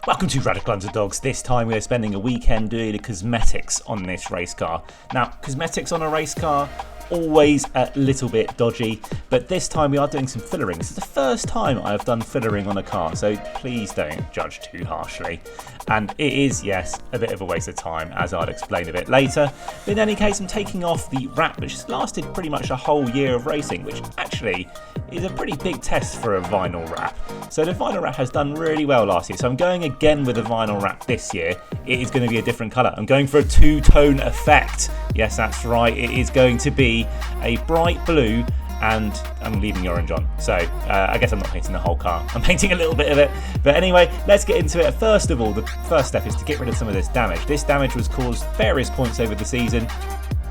Welcome to Radical Underdogs. This time we are spending a weekend doing the cosmetics on this race car. Now, cosmetics on a race car, always a little bit dodgy, but this time we are doing some fillering. This is the first time I have done fillering on a car, so please don't judge too harshly. And it is, yes, a bit of a waste of time, as I'll explain a bit later. But in any case, I'm taking off the wrap, which has lasted pretty much a whole year of racing, which actually is a pretty big test for a vinyl wrap. So the vinyl wrap has done really well last year, so I'm going again with a vinyl wrap this year. It is going to be a different colour. I'm going for a two-tone effect. Yes, that's right, it is going to be a bright blue, and I'm leaving the orange on. So I guess I'm not painting the whole car. I'm painting a little bit of it. But anyway, let's get into it. First of all, the first step is to get rid of some of this damage. This damage was caused various points over the season,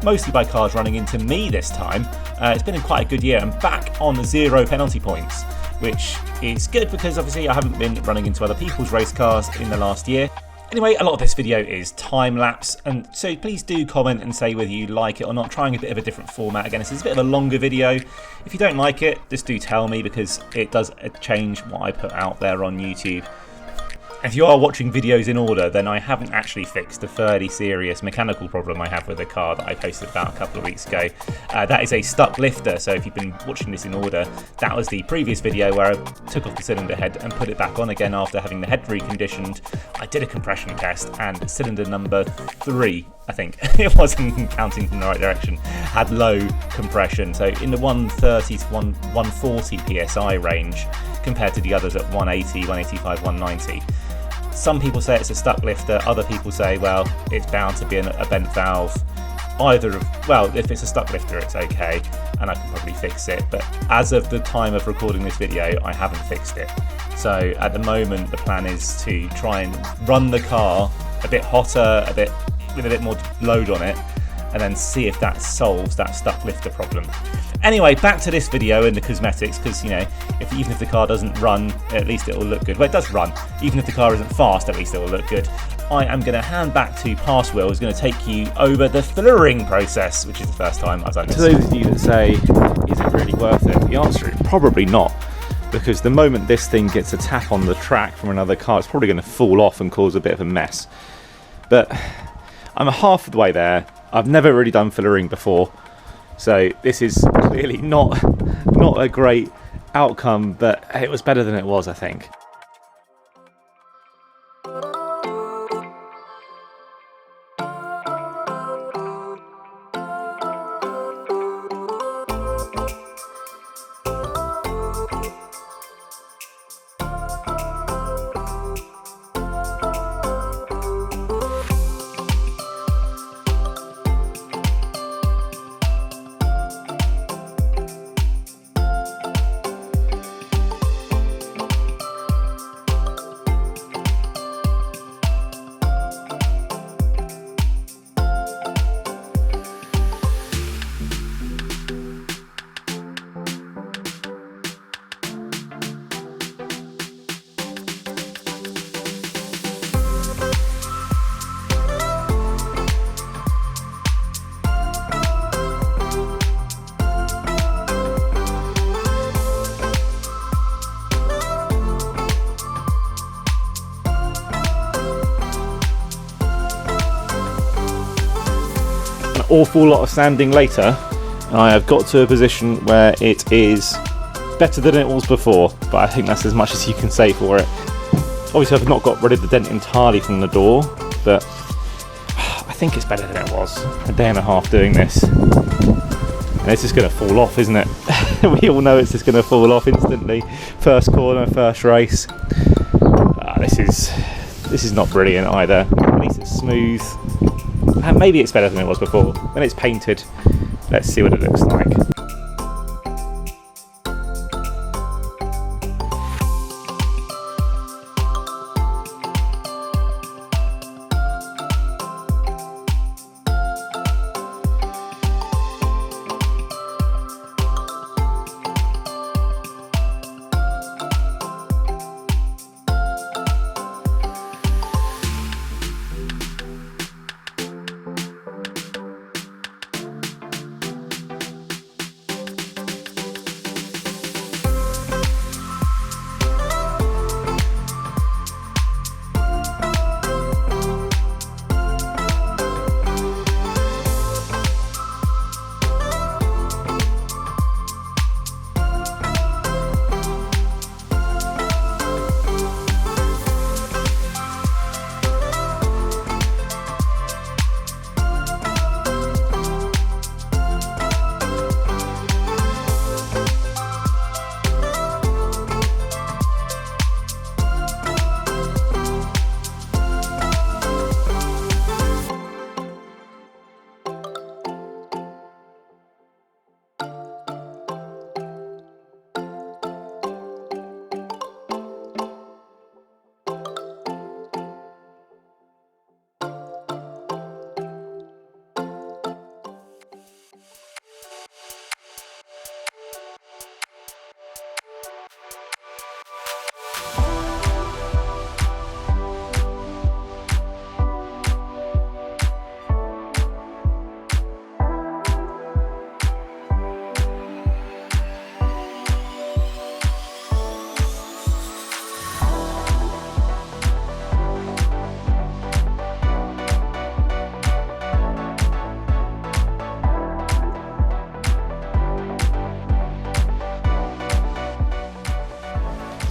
mostly by cars running into me this time. It's been quite a good year. I'm back on 0 penalty points, which is good because obviously I haven't been running into other people's race cars in the last year. Anyway, a lot of this video is time-lapse, and so please do comment and say whether you like it or not. Trying a bit of a different format. Again, this is a bit of a longer video. If you don't like it, just do tell me, because it does change what I put out there on YouTube. If you are watching videos in order, then I haven't actually fixed a fairly serious mechanical problem I have with the car that I posted about a couple of weeks ago. That is a stuck lifter, so if you've been watching this in order, that was the previous video where I took off the cylinder head and put it back on again after having the head reconditioned. I did a compression test, and cylinder number 3, I think, it wasn't counting from the right direction, had low compression, so in the 130 to 140 psi range compared to the others at 180, 185, 190. Some people say it's a stuck lifter, other people say, well, it's bound to be a bent valve. Either of, well, if it's a stuck lifter, it's okay, and I can probably fix it, but as of the time of recording this video, I haven't fixed it. So at the moment, the plan is to try and run the car a bit hotter, with a bit more load on it, and then see if that solves that stuck lifter problem. Anyway, back to this video and the cosmetics, because, you know, even if the car doesn't run, at least it will look good. Well, it does run. Even if the car isn't fast, at least it will look good. I am going to hand back to Pass Will, who's going to take you over the fillering process, which is the first time I've done this. To those of you that say, is it really worth it? The answer is probably not, because the moment this thing gets a tap on the track from another car, it's probably going to fall off and cause a bit of a mess. But I'm half of the way there. I've never really done fillering before, so this is clearly not a great outcome, but it was better than it was, I think. Awful lot of sanding later, I have got to a position where it is better than it was before, but I think that's as much as you can say for it. Obviously I've not got rid of the dent entirely from the door, but I think it's better than it was. A day and a half doing this, and it's just going to fall off, isn't it? We all know it's just going to fall off instantly. First corner, first race. This is not brilliant either. At least it's smooth. And maybe it's better than it was before. When it's painted, let's see what it looks like.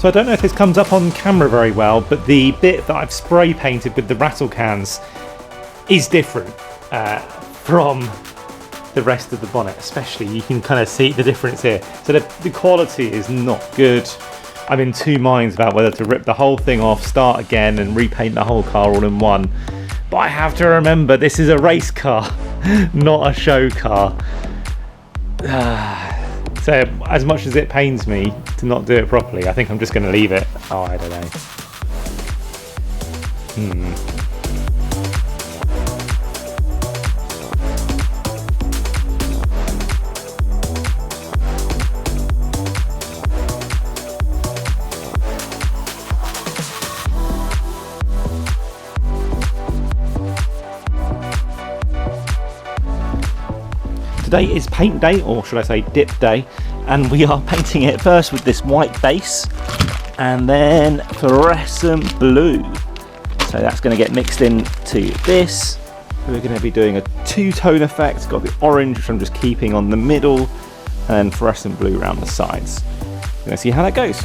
So I don't know if this comes up on camera very well, but the bit that I've spray painted with the rattle cans is different from the rest of the bonnet. Especially, you can kind of see the difference here. So the quality is not good. I'm in two minds about whether to rip the whole thing off, start again and repaint the whole car all in one. But I have to remember this is a race car, not a show car. So as much as it pains me to not do it properly, I think I'm just going to leave it. Oh, I don't know. Today is paint day, or should I say dip day, and we are painting it first with this white base and then fluorescent blue. So that's going to get mixed into this. We're going to be doing a two-tone effect. Got the orange, which I'm just keeping on the middle, and then fluorescent blue around the sides. We're going to see how that goes.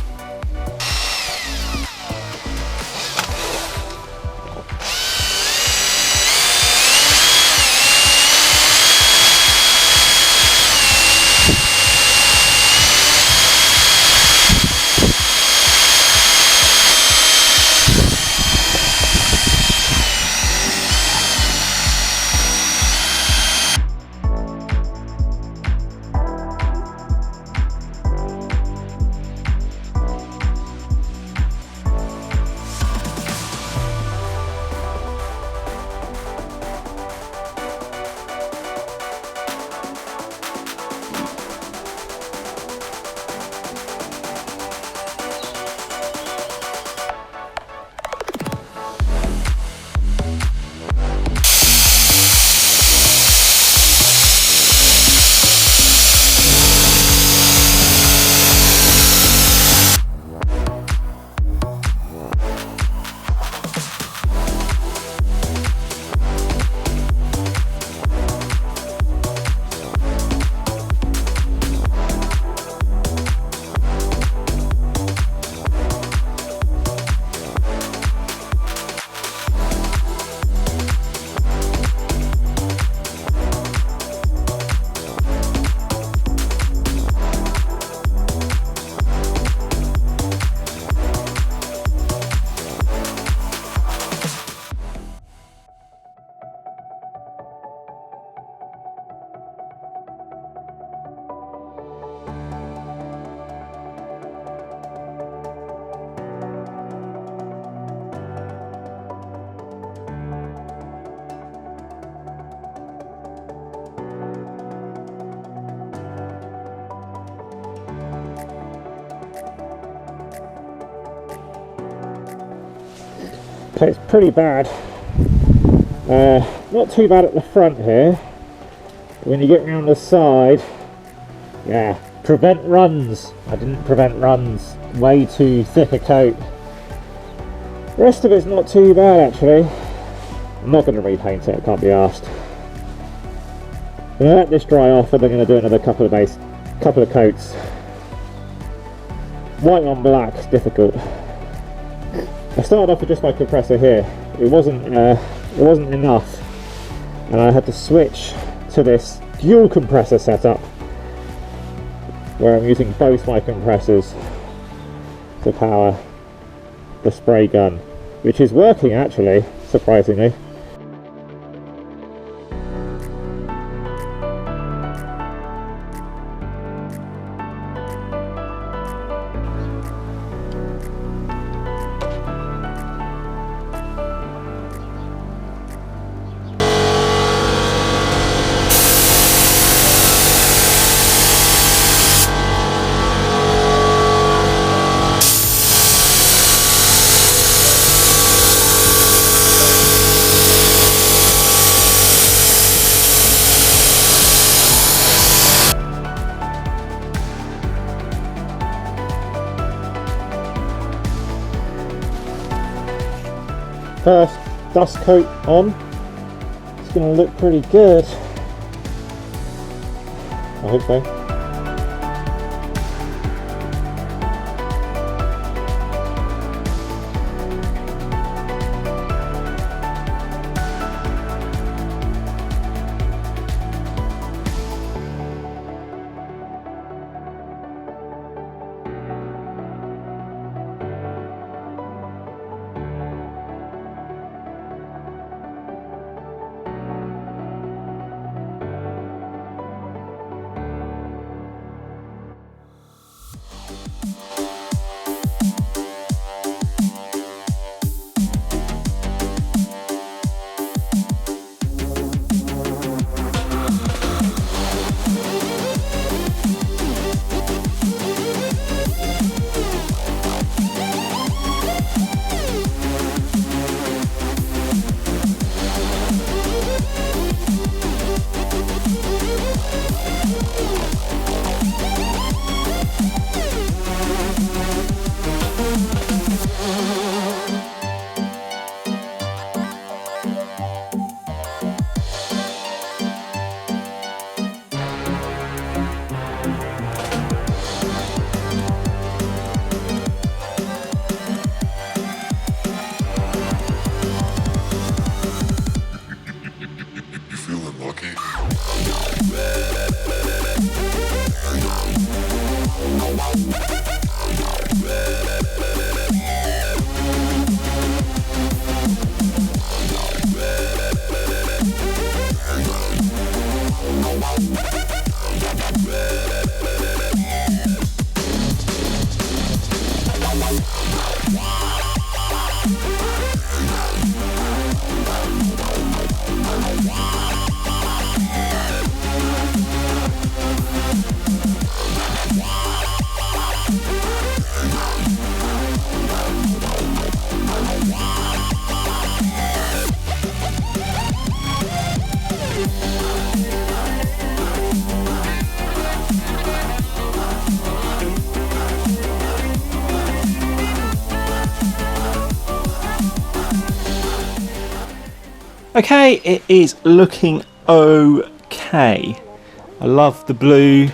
Okay, it's pretty bad. Not too bad at the front here. When you get around the side, yeah, prevent runs. I didn't prevent runs. Way too thick a coat. The rest of it's not too bad actually. I'm not going to repaint it, I can't be asked. I'm going to let this dry off and then going to do another couple of coats. White on black is difficult. I started off with just my compressor here. It wasn't enough, and I had to switch to this dual compressor setup, where I'm using both my compressors to power the spray gun, which is working actually, surprisingly. First dust coat on. It's going to look pretty good. I hope so. Okay, it is looking okay. I love the blue.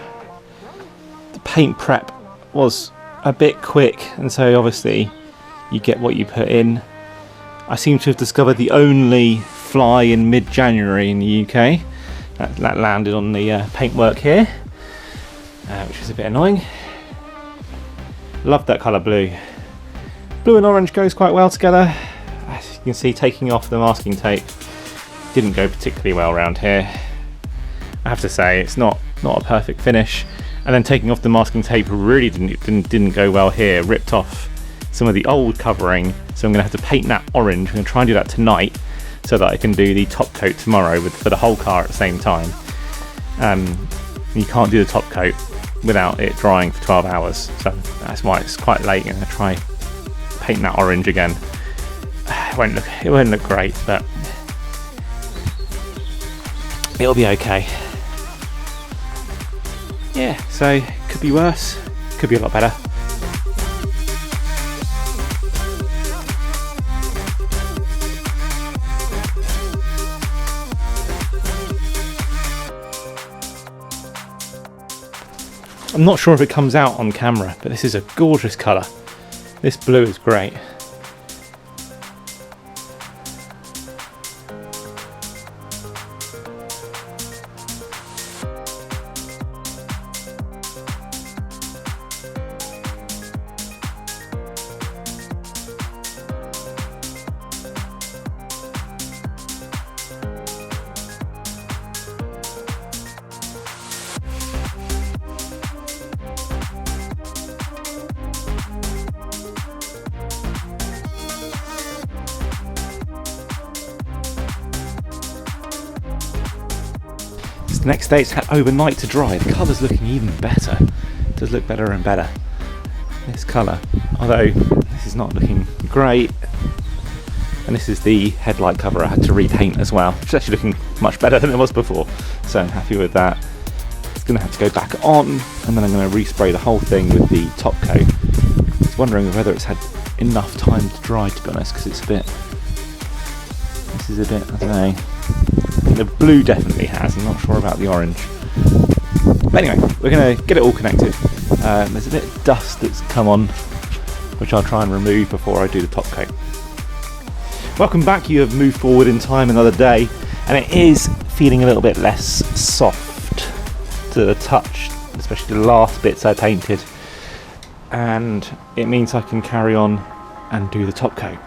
The paint prep was a bit quick, and so obviously you get what you put in. I seem to have discovered the only fly in mid-January in the UK. That landed on the paintwork here, which is a bit annoying. Love that colour blue. Blue and orange goes quite well together. As you can see, taking off the masking tape didn't go particularly well around here. I have to say, it's not a perfect finish. And then taking off the masking tape really didn't go well here. Ripped off some of the old covering, so I'm going to have to paint that orange. I'm going to try and do that tonight so that I can do the top coat tomorrow for the whole car at the same time. You can't do the top coat without it drying for 12 hours, so that's why it's quite late. I'm going to try paint that orange again. It won't look great, but it'll be okay. Yeah, so could be worse, could be a lot better. I'm not sure if it comes out on camera, but this is a gorgeous colour. This blue is great. The next day it's had overnight to dry. The colour's looking even better. It does look better and better. This colour, although this is not looking great. And this is the headlight cover I had to repaint as well. It's actually looking much better than it was before. So I'm happy with that. It's going to have to go back on, and then I'm going to respray the whole thing with the top coat. I was wondering whether it's had enough time to dry, to be honest, because it's a bit... This is a bit, I don't know. The blue definitely has, I'm not sure about the orange. But anyway, we're going to get it all connected. There's a bit of dust that's come on, which I'll try and remove before I do the top coat. Welcome back, you have moved forward in time another day, and it is feeling a little bit less soft to the touch, especially the last bits I painted. And it means I can carry on and do the top coat.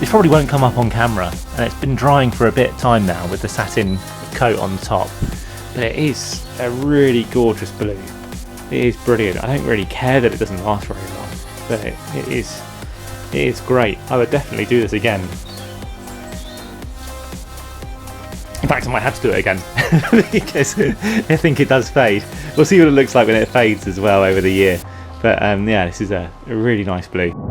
This probably won't come up on camera, and it's been drying for a bit of time now with the satin coat on top, but it is a really gorgeous blue. It is brilliant. I don't really care that it doesn't last very long, but it is great. I would definitely do this again. In fact, I might have to do it again because I think it does fade. We'll see what it looks like when it fades as well over the year. But yeah, this is a really nice blue.